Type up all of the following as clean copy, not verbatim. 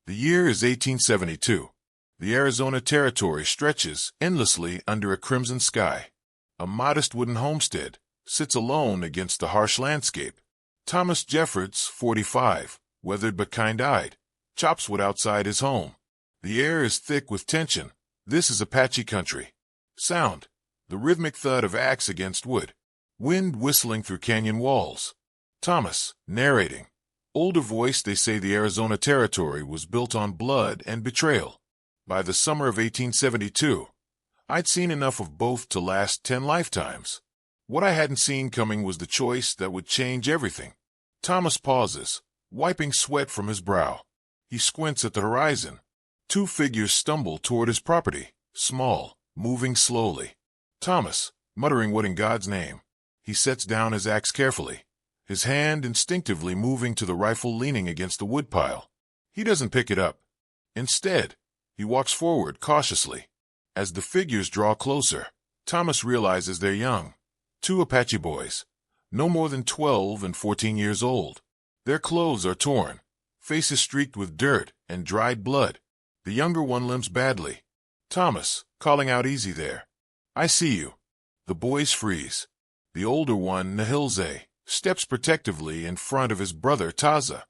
The year is 1872. The Arizona Territory stretches endlessly under a crimson sky. A modest wooden homestead sits alone against the harsh landscape. Thomas Jeffords, 45, weathered but kind-eyed, chops wood outside his home. The air is thick with tension. This is Apache country. Sound: the rhythmic thud of axe against wood. Wind whistling through canyon walls. Thomas, narrating. Older voice: they say the Arizona Territory was built on blood and betrayal. By the summer of 1872, I'd seen enough of both to last 10 lifetimes. What I hadn't seen coming was the choice that would change everything. Thomas pauses, wiping sweat from his brow. He squints at the horizon. Two figures stumble toward his property, small, moving slowly. Thomas, muttering what in God's name. He sets down his axe carefully, his hand instinctively moving to the rifle leaning against the woodpile. He doesn't pick it up. Instead, he walks forward cautiously. As the figures draw closer, Thomas realizes they're young. Two Apache boys, no more than 12 and 14 years old. Their clothes are torn, faces streaked with dirt and dried blood. The younger one limps badly. Thomas, calling out, "Easy there. I see you." The boys freeze. The older one, Nahilze, steps protectively in front of his brother Taza.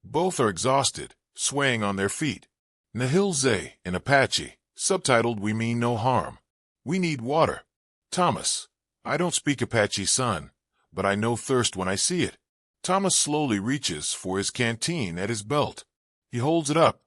Both are exhausted, swaying on their feet. Nahilze, in Apache, subtitled, "We mean no harm. We need water." Thomas, "I don't speak Apache, son, but I know thirst when I see it." Thomas slowly reaches for his canteen at his belt. He holds it up,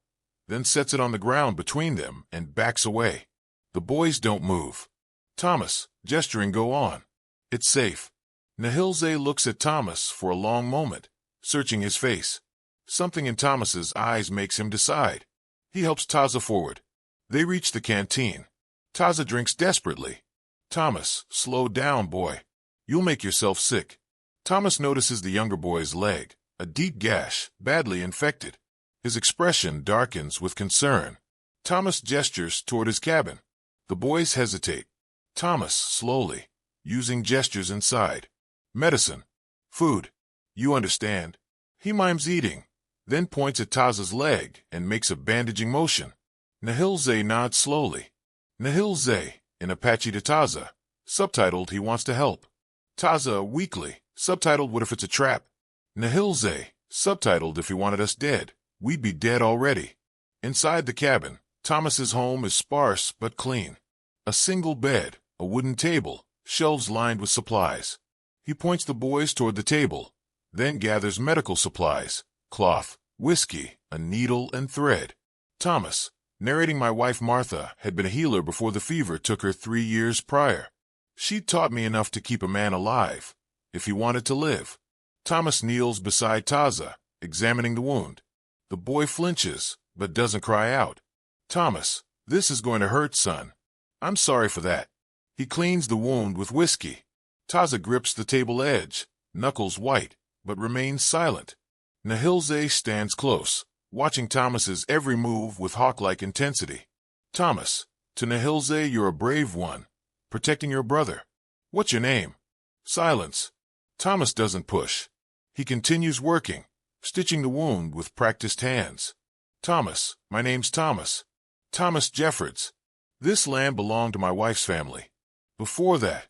then sets it on the ground between them and backs away. The boys don't move. Thomas, gesturing, "Go on. It's safe." Nahilze looks at Thomas for a long moment, searching his face. Something in Thomas's eyes makes him decide. He helps Taza forward. They reach the canteen. Taza drinks desperately. "Thomas, slow down, boy. You'll make yourself sick." Thomas notices the younger boy's leg, a deep gash, badly infected. His expression darkens with concern. Thomas gestures toward his cabin. The boys hesitate. Thomas, slowly, using gestures inside. "Medicine. Food. You understand." He mimes eating, then points at Taza's leg and makes a bandaging motion. Nahilze nods slowly. Nahilze, in Apache, to Taza, subtitled, "He wants to help." Taza, weakly, subtitled, "What if it's a trap?" Nahilze, subtitled, "If he wanted us dead, we'd be dead already." Inside the cabin, Thomas's home is sparse but clean. A single bed, a wooden table, shelves lined with supplies. He points the boys toward the table, then gathers medical supplies: cloth, whiskey, a needle, and thread. Thomas, narrating, "My wife Martha had been a healer before the fever took her 3 years prior. She'd taught me enough to keep a man alive, if he wanted to live." Thomas kneels beside Taza, examining the wound. The boy flinches, but doesn't cry out. Thomas, "This is going to hurt, son. I'm sorry for that." He cleans the wound with whiskey. Taza grips the table edge, knuckles white, but remains silent. Nahilze stands close, watching Thomas's every move with hawk-like intensity. Thomas, to Nahilze, "You're a brave one, protecting your brother. What's your name?" Silence. Thomas doesn't push. He continues working, stitching the wound with practiced hands. Thomas, "My name's Thomas. Thomas Jeffords. This land belonged to my wife's family. Before that,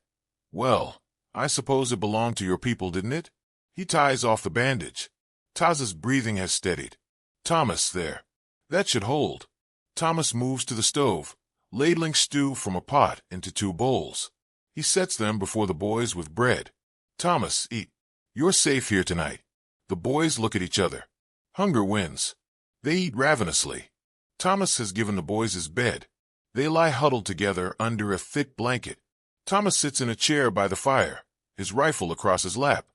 well, I suppose it belonged to your people, didn't it?" He ties off the bandage. Taza's breathing has steadied. Thomas, "There. That should hold." Thomas moves to the stove, ladling stew from a pot into 2 bowls. He sets them before the boys with bread. Thomas, "Eat. You're safe here tonight." The boys look at each other. Hunger wins. They eat ravenously. Thomas has given the boys his bed. They lie huddled together under a thick blanket. Thomas sits in a chair by the fire, his rifle across his lap,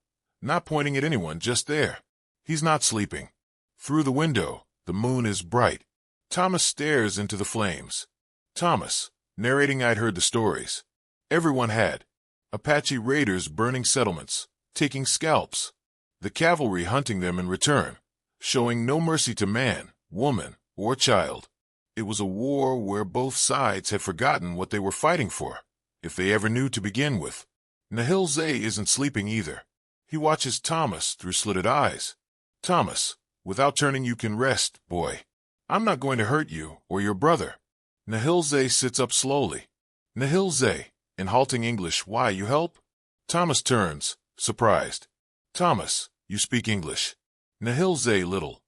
not pointing at anyone, just there. He's not sleeping. Through the window, the moon is bright. Thomas stares into the flames. Thomas, narrating, "I'd heard the stories. Everyone had. Apache raiders burning settlements, taking scalps. The cavalry hunting them in return, showing no mercy to man, woman, or child. It was a war where both sides had forgotten what they were fighting for, if they ever knew to begin with." Nahilze isn't sleeping either. He watches Thomas through slitted eyes. Thomas, without turning, "You can rest, boy. I'm not going to hurt you or your brother. Nahilze sits up slowly. Nahilze, in halting English, why you help? Thomas turns, surprised. Thomas, you speak English. Nahilze little.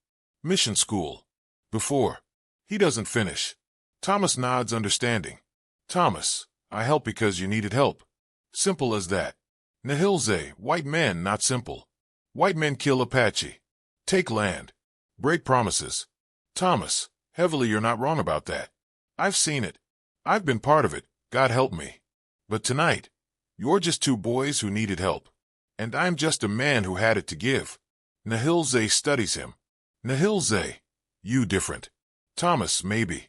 Mission school. Before. He doesn't finish. Thomas nods understanding. Thomas, I help because you needed help. Simple as that. Nahilze, white men not simple. White men kill Apache. Take land. Break promises. Thomas, heavily you're not wrong about that. I've seen it. I've been part of it, God help me. But tonight, you're just two boys who needed help. And I'm just a man who had it to give. Nahilze studies him. Nahilze, you different. Thomas, maybe.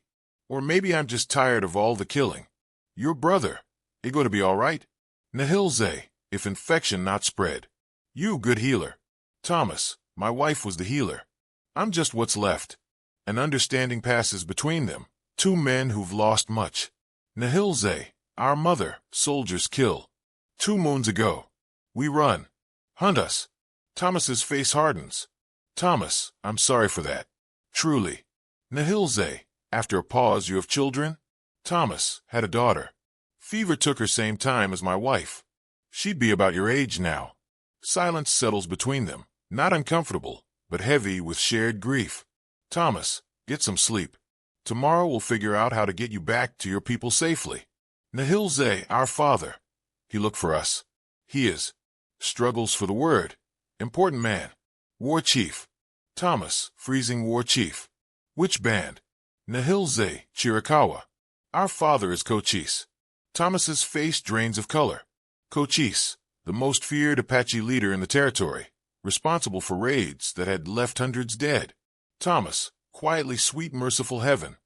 Or maybe I'm just tired of all the killing. Your brother, it going to be all right? Nahilze, if infection not spread. You good healer. Thomas, my wife was the healer. I'm just what's left. An understanding passes between them, two men who've lost much. Nahilze, our mother, soldiers kill. 2 moons ago. We run. Hunt us. Thomas's face hardens. Thomas, I'm sorry for that. Truly. Nahilze, after a pause, you have children? Thomas, had a daughter. Fever took her same time as my wife. She'd be about your age now. Silence settles between them, not uncomfortable, but heavy with shared grief. Thomas, get some sleep. Tomorrow we'll figure out how to get you back to your people safely. Nahilze, our father. He looked for us. He is. Struggles for the word. Important man. War chief. Thomas, freezing war chief. Which band? Nahilze, Chiricahua. Our father is Cochise. Thomas's face drains of color. Cochise, the most feared Apache leader in the territory, responsible for raids that had left hundreds dead. Thomas, quietly sweet merciful heaven.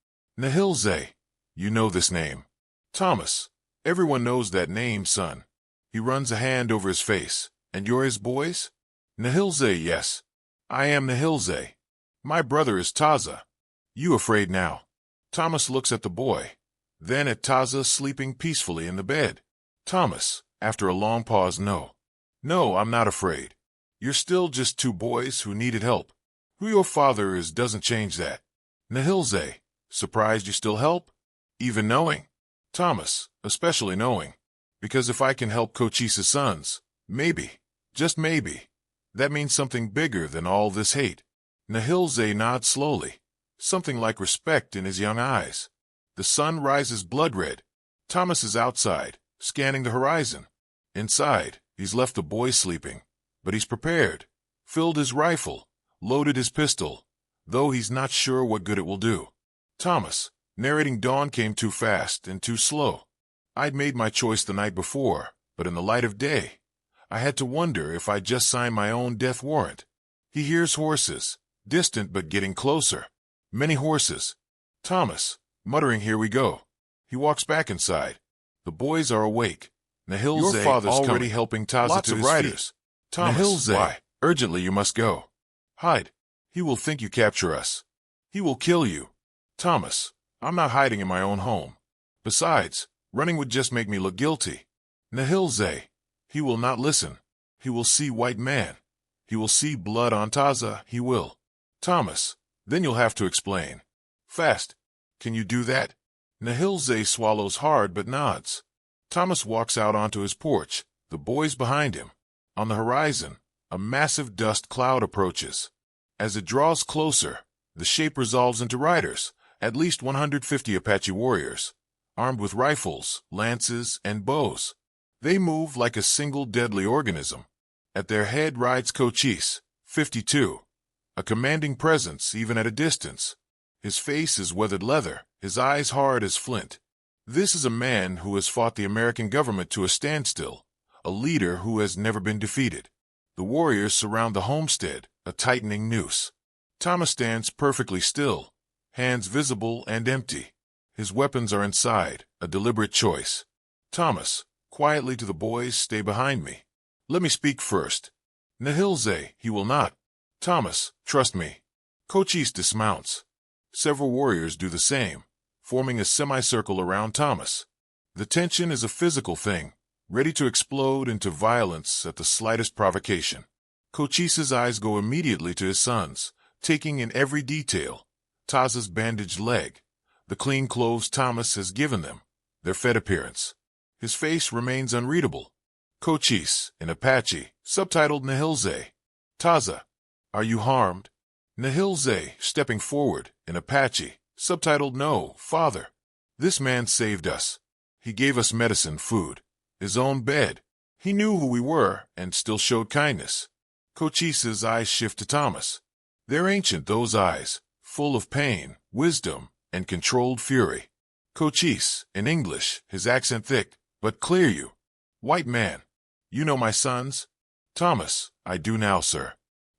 Nahilze, you know this name. Thomas, everyone knows that name, son. He runs a hand over his face. And you're his boys? Nahilze, yes. I am Nahilze. My brother is Taza. You afraid now? Thomas looks at the boy, then at Taza sleeping peacefully in the bed. Thomas, after a long pause, no. No, I'm not afraid. You're still just two boys who needed help. Who your father is doesn't change that. Nahilze, surprised you still help? Even knowing? Thomas, especially knowing. Because if I can help Cochise's sons, maybe, just maybe, that means something bigger than all this hate. Nahilze nods slowly, something like respect in his young eyes. The sun rises blood red. Thomas is outside, scanning the horizon. Inside, he's left the boy sleeping, but he's prepared, filled his rifle, loaded his pistol, though he's not sure what good it will do. Thomas, narrating dawn came too fast and too slow. I'd made my choice the night before, but in the light of day, I had to wonder if I'd just signed my own death warrant. He hears horses, distant but getting closer. Many horses. Thomas, muttering, here we go. He walks back inside. The boys are awake. Nahilze, your father's already coming, helping Taza lots to of his riders. Feet. Thomas, Nahilze, why? Urgently you must go. Hide. He will think you capture us. He will kill you. Thomas, I'm not hiding in my own home. Besides, running would just make me look guilty. Nahilze, he will not listen. He will see white man. He will see blood on Taza, he will. Thomas, then you'll have to explain. Fast. Can you do that? Nahilze swallows hard but nods. Thomas walks out onto his porch, the boys behind him. On the horizon, a massive dust cloud approaches. As it draws closer, the shape resolves into riders, at least 150 Apache warriors, armed with rifles, lances, and bows. They move like a single deadly organism. At their head rides Cochise, 52, a commanding presence even at a distance. His face is weathered leather, his eyes hard as flint. This is a man who has fought the American government to a standstill, a leader who has never been defeated. The warriors surround the homestead, a tightening noose. Thomas stands perfectly still, hands visible and empty. His weapons are inside, a deliberate choice. Thomas, quietly to the boys, stay behind me. Let me speak first. Nahilze, he will not. Thomas, trust me. Cochise dismounts. Several warriors do the same, forming a semicircle around Thomas. The tension is a physical thing, ready to explode into violence at the slightest provocation. Cochise's eyes go immediately to his sons, taking in every detail. Taza's bandaged leg, the clean clothes Thomas has given them, their fed appearance. His face remains unreadable. Cochise, in Apache, subtitled Nihilze. Taza, are you harmed? Nihilze, stepping forward, in Apache, subtitled No, Father. This man saved us. He gave us medicine, food, his own bed. He knew who we were and still showed kindness. Cochise's eyes shift to Thomas. They're ancient, those eyes, full of pain, wisdom, and controlled fury. Cochise, in English, his accent thick, but clear. You, white man, you know my sons? Thomas, I do now, sir.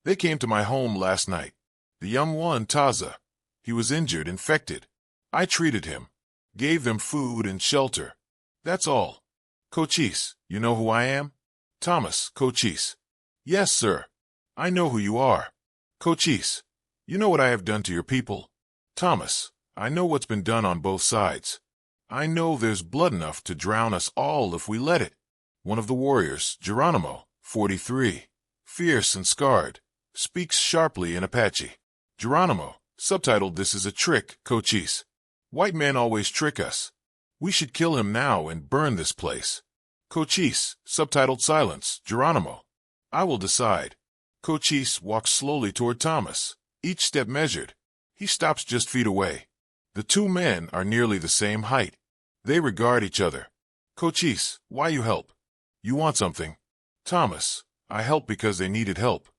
They came to my home last night. The young one, Taza. He was injured, infected. I treated him, gave them food and shelter. That's all. Cochise, you know who I am? Thomas, Cochise. Yes, sir. I know who you are. Cochise, you know what I have done to your people? Thomas, I know what's been done on both sides. I know there's blood enough to drown us all if we let it. One of the warriors, Geronimo, 43, fierce and scarred, speaks sharply in Apache. Geronimo, subtitled This is a trick, Cochise. White men always trick us. We should kill him now and burn this place. Cochise, subtitled Silence, Geronimo. I will decide. Cochise walks slowly toward Thomas, each step measured. He stops just feet away. The two men are nearly the same height. They regard each other. Cochise, why you help? You want something? Thomas, I help because they needed help.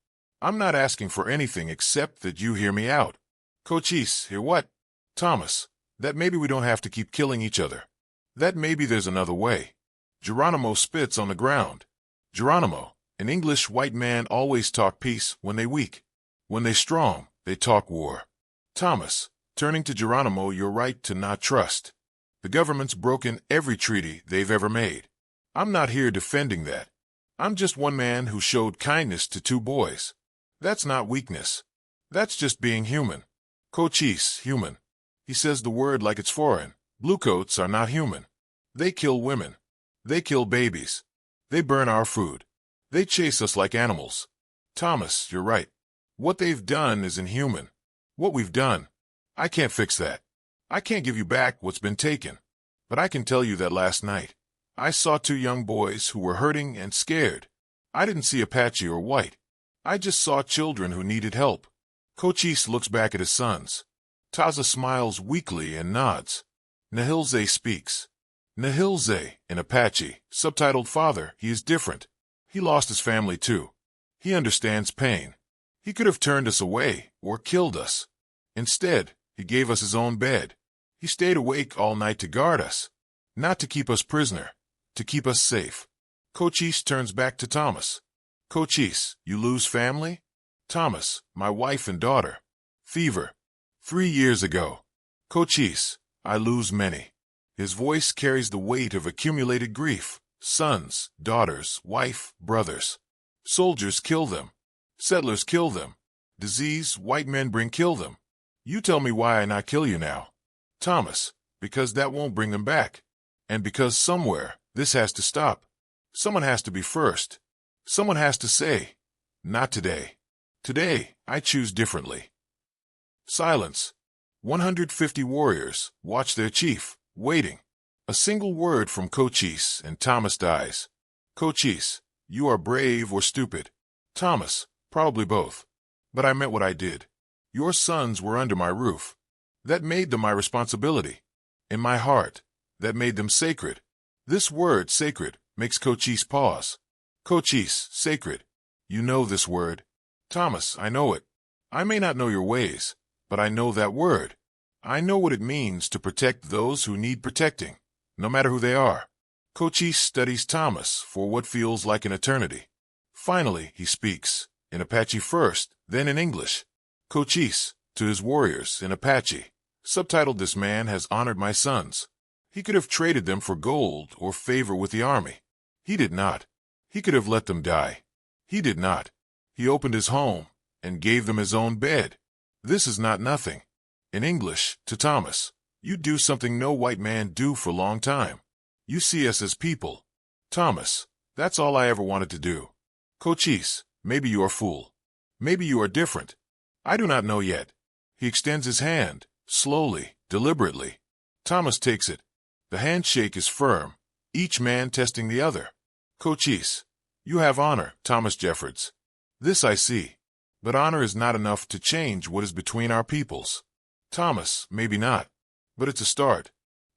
I'm not asking for anything except that you hear me out. Cochise, hear what? Thomas, that maybe we don't have to keep killing each other. That maybe there's another way. Geronimo spits on the ground. Geronimo, an English white man, always talk peace when they weak. When they strong, they talk war. Thomas, turning to Geronimo, you're right to not trust. The government's broken every treaty they've ever made. I'm not here defending that. I'm just one man who showed kindness to two boys. That's not weakness. That's just being human. Cochise, human. He says the word like it's foreign. Bluecoats are not human. They kill women. They kill babies. They burn our food. They chase us like animals. Thomas, you're right. What they've done is inhuman. What we've done, I can't fix that. I can't give you back what's been taken. But I can tell you that last night, I saw two young boys who were hurting and scared. I didn't see Apache or white. I just saw children who needed help. Cochise looks back at his sons. Taza smiles weakly and nods. Nihilze speaks. Nihilze, in Apache, subtitled Father, he is different. He lost his family too. He understands pain. He could have turned us away or killed us. Instead, he gave us his own bed. He stayed awake all night to guard us. Not to keep us prisoner, to keep us safe. Cochise turns back to Thomas. Cochise, you lose family? Thomas, my wife and daughter. Fever. 3 years ago. Cochise, I lose many. His voice carries the weight of accumulated grief. Sons, daughters, wife, brothers. Soldiers kill them. Settlers kill them. Disease, white men bring kill them. You tell me why I not kill you now. Thomas, because that won't bring them back. And because somewhere, this has to stop. Someone has to be first. Someone has to say, not today. Today, I choose differently. Silence. 150 warriors watch their chief, waiting. A single word from Cochise and Thomas dies. Cochise, you are brave or stupid. Thomas, probably both. But I meant what I did. Your sons were under my roof. That made them my responsibility. In my heart, that made them sacred. This word, sacred, makes Cochise pause. Cochise, sacred. You know this word. Thomas, I know it. I may not know your ways, but I know that word. I know what it means to protect those who need protecting, no matter who they are. Cochise studies Thomas for what feels like an eternity. Finally, he speaks, in Apache first, then in English. Cochise, to his warriors in Apache, subtitled This man has honored my sons. He could have traded them for gold or favor with the army. He did not. He could have let them die. He did not. He opened his home and gave them his own bed. This is not nothing. In English, to Thomas, you do something no white man do for a long time. You see us as people. Thomas, that's all I ever wanted to do. Cochise, maybe you are fool. Maybe you are different. I do not know yet. He extends his hand, slowly, deliberately. Thomas takes it. The handshake is firm, each man testing the other. Cochise, you have honor, Thomas Jeffords. This I see. But honor is not enough to change what is between our peoples. Thomas, maybe not. But it's a start.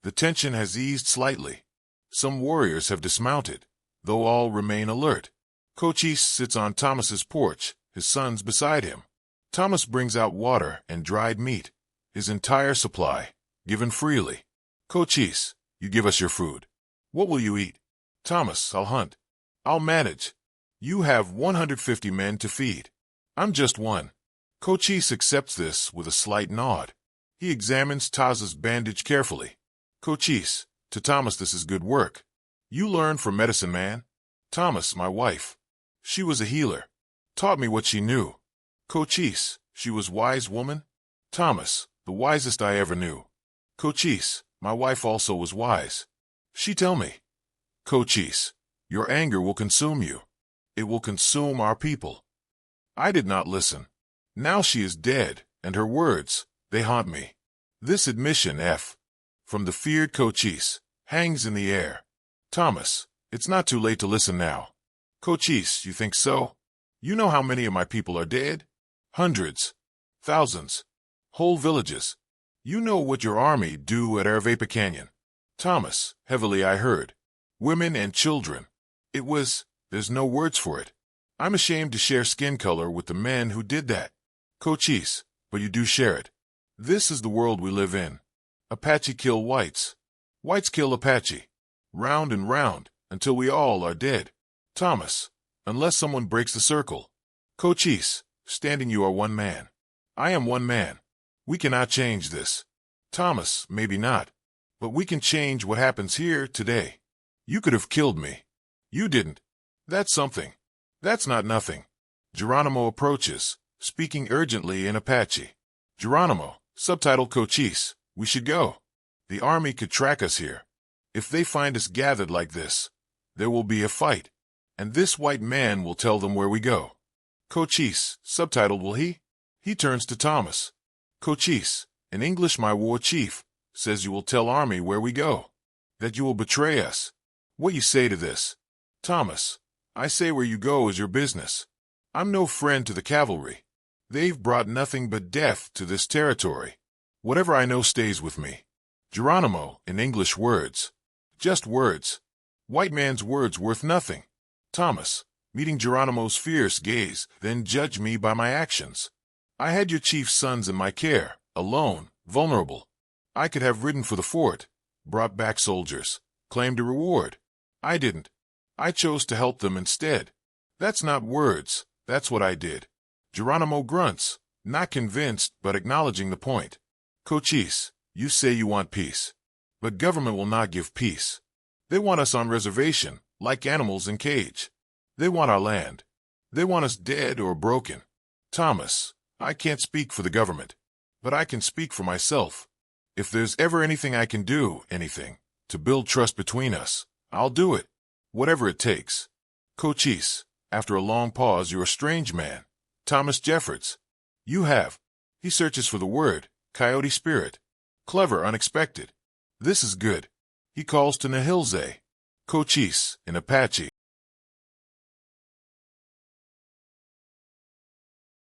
The tension has eased slightly. Some warriors have dismounted, though all remain alert. Cochise sits on Thomas's porch, his sons beside him. Thomas brings out water and dried meat, his entire supply, given freely. Cochise, you give us your food. What will you eat? Thomas, I'll hunt. I'll manage. You have 150 men to feed. I'm just one. Cochise accepts this with a slight nod. He examines Taz's bandage carefully. Cochise, to Thomas this is good work. You learn from medicine man. Thomas, my wife. She was a healer. Taught me what she knew. Cochise, she was wise woman. Thomas, the wisest I ever knew. Cochise, my wife also was wise. She tell me. Cochise, your anger will consume you. It will consume our people. I did not listen. Now she is dead, and her words, they haunt me. This admission, from the feared Cochise, hangs in the air. Thomas, it's not too late to listen now. Cochise, you think so? You know how many of my people are dead? Hundreds. Thousands. Whole villages. You know what your army do at Apache Canyon. Thomas, heavily I heard. Women and children. There's no words for it. I'm ashamed to share skin color with the men who did that. Cochise, but you do share it. This is the world we live in. Apache kill whites. Whites kill Apache. Round and round, until we all are dead. Thomas, unless someone breaks the circle. Cochise, standing you are one man. I am one man. We cannot change this. Thomas, maybe not. But we can change what happens here today. You could have killed me. You didn't. That's something. That's not nothing. Geronimo approaches, speaking urgently in Apache. Geronimo, subtitle Cochise, we should go. The army could track us here. If they find us gathered like this, there will be a fight. And this white man will tell them where we go. Cochise, subtitled will he? He turns to Thomas. Cochise, in English my war chief, says you will tell army where we go. That you will betray us. What you say to this? Thomas, I say where you go is your business. I'm no friend to the cavalry. They've brought nothing but death to this territory. Whatever I know stays with me. Geronimo, in English words. Just words. White man's words worth nothing. Thomas, meeting Geronimo's fierce gaze, then judge me by my actions. I had your chief's sons in my care, alone, vulnerable. I could have ridden for the fort, brought back soldiers, claimed a reward. I didn't. I chose to help them instead. That's not words, that's what I did. Geronimo grunts, not convinced but acknowledging the point. Cochise, you say you want peace. But government will not give peace. They want us on reservation, like animals in cage. They want our land. They want us dead or broken. Thomas, I can't speak for the government, but I can speak for myself. If there's ever anything I can do, to build trust between us, I'll do it. Whatever it takes. Cochise, after a long pause, you're a strange man. Thomas Jeffords. You have. He searches for the word, coyote spirit. Clever, unexpected. This is good. He calls to Nahilze. Cochise, in Apache.